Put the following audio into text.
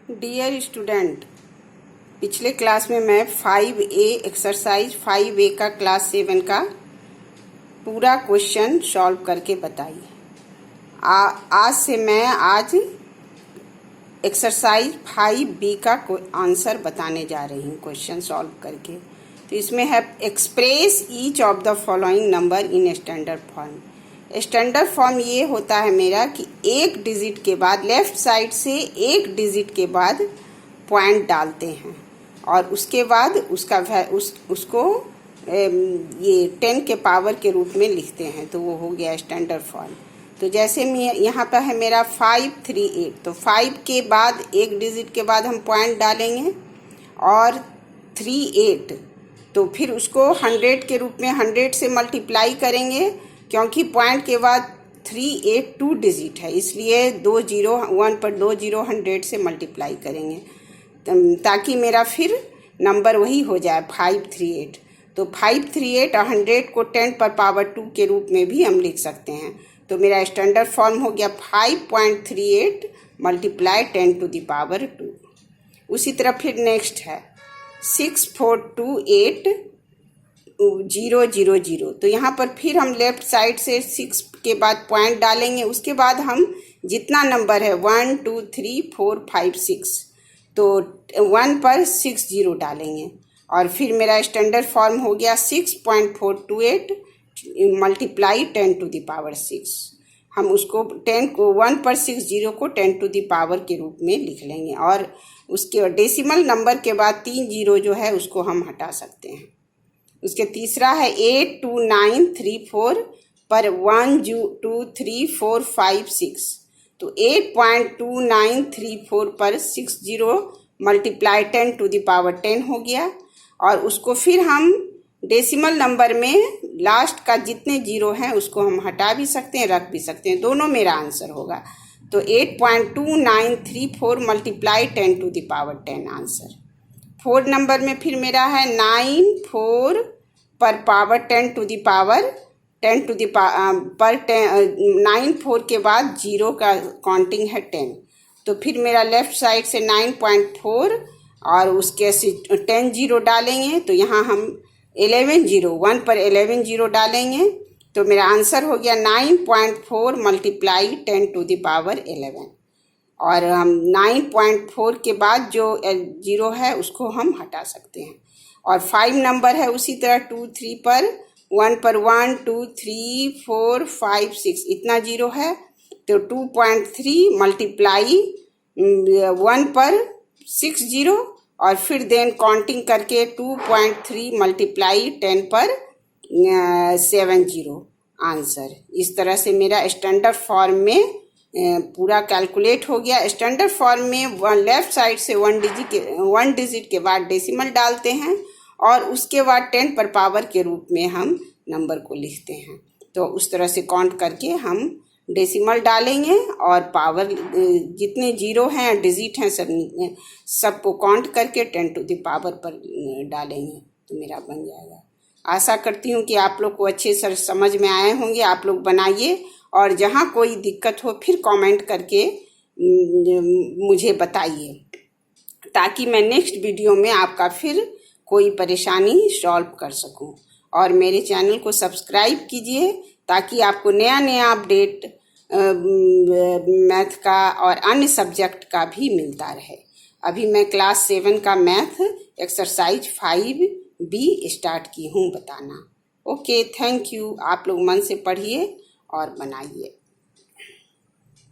Dear student, पिछले class में मैं 5A एक्सरसाइज 5A का क्लास 7 का पूरा क्वेश्चन सॉल्व करके बताई। आज से मैं एक्सरसाइज 5B का आंसर बताने जा रही हूँ क्वेश्चन सॉल्व करके। तो इसमें है express each of the following number in standard form. Standard form ये होता है मेरा कि एक डिजिट के बाद, लेफ्ट साइड से एक डिजिट के बाद पॉइंट डालते हैं और उसके बाद उसको ये 10 के पावर के रूप में लिखते हैं। तो वो हो गया स्टैंडर्ड फॉर्म। तो जैसे मैं यहाँ पर है मेरा 538, तो 5 के बाद एक डिजिट के बाद हम पॉइंट डालेंगे और 38, तो फिर उसको 100 के रूप में 100 से मल्टीप्लाई करेंगे, क्योंकि पॉइंट के बाद 382 डिजिट है, इसलिए 2 0 1 पर 2 0 100 से मल्टीप्लाई करेंगे ताकि मेरा फिर नंबर वही हो जाए 538। तो 538 और 100 को 10 पर पावर 2 के रूप में भी हम लिख सकते हैं। तो मेरा स्टैंडर्ड फॉर्म हो गया 5.38 मल्टीप्लाई 10 टू द पावर 2। उसी तरह फिर नेक्स्ट है 6428 0 0 0। तो यहाँ पर फिर हम लेफ्ट साइड से 6 के बाद पॉइंट डालेंगे, उसके बाद हम जितना नंबर है 1 2 3 4 5 6, तो 1 पर 6 0 डालेंगे और फिर मेरा स्टैंडर्ड फॉर्म हो गया 6.428 मल्टीप्लाई 10 टू द पावर 6। हम उसको 10 को 1 पर 6 0 को 10 टू द पावर के रूप में लिख लेंगे और उसके डेसिमल नंबर के बाद 3 0 जो है उसको हम हटा सकते हैं। उसके तीसरा है 82934 पर 1 2 3 4 5 6, तो 8.2934 पर 6 0 मल्टीप्लाई 10 टू द पावर 10 हो गया और उसको फिर हम डेसिमल नंबर में लास्ट का जितने जीरो हैं उसको हम हटा भी सकते हैं, रख भी सकते हैं, दोनों मेरा आंसर होगा। तो 8.2934 multiply 10 to the power 10 answer. 4 number में फिर मेरा है 94 पर power 10 to the power 10 to the पर 94 के बाद जीरो का काउंटिंग है 10, तो फिर मेरा लेफ्ट साइड से 9.4 और उसके 10 जीरो डालेंगे, तो यहाँ हम 11 0 1 पर 11 जीरो डालेंगे, तो मेरा आंसर हो गया 9.4 मल्टीप्लाई 10 टू द पावर 11 और हम 9.4 के बाद जो जीरो है उसको हम हटा सकते हैं। और 5 नंबर है उसी तरह 2 3 पर 1 पर 1 2 3 4 5 6 इतना जीरो है, तो 2.3 मल्टीप्लाई 1 पर 6 जीरो और फिर देन काउंटिंग करके 2.3 मल्टीप्लाई 10 पर 7 जीरो आंसर। इस तरह से मेरा स्टैंडर्ड फॉर्म में पूरा कैलकुलेट हो गया। स्टैंडर्ड फॉर्म में लेफ्ट साइड से 1 डिजिट के बाद डेसिमल डालते हैं और उसके बाद 10 पर पावर के रूप में हम नंबर को लिखते हैं। तो उस तरह से काउंट करके हम डेसिमल डालेंगे और पावर जितने जीरो हैं डिजिट हैं सबको काउंट करके 10 टू द पावर पर डालेंगे, तो मेरा बन जाएगा। आशा करती हूँ कि आप लोग को अच्छे से समझ में आए होंगे। आप लोग बनाइए और जहाँ कोई दिक्कत हो फिर कमेंट करके मुझे बताइए, ताकि मैं नेक्स्ट वीडियो में आपका फिर कोई परेशानी सॉल्व कर सकूं। और मेरे चैनल को सब्सक्राइब कीजिए ताकि आपको नया नया अपडेट मैथ का और अन्य सब्जेक्ट का भी मिलता रहे। अभी मैं क्लास 7 का मैथ एक्सरसाइज 5B स्टार्ट की हूँ बताना। Okay, thank you. आप लोग मन से पढ़िए और बनाइए।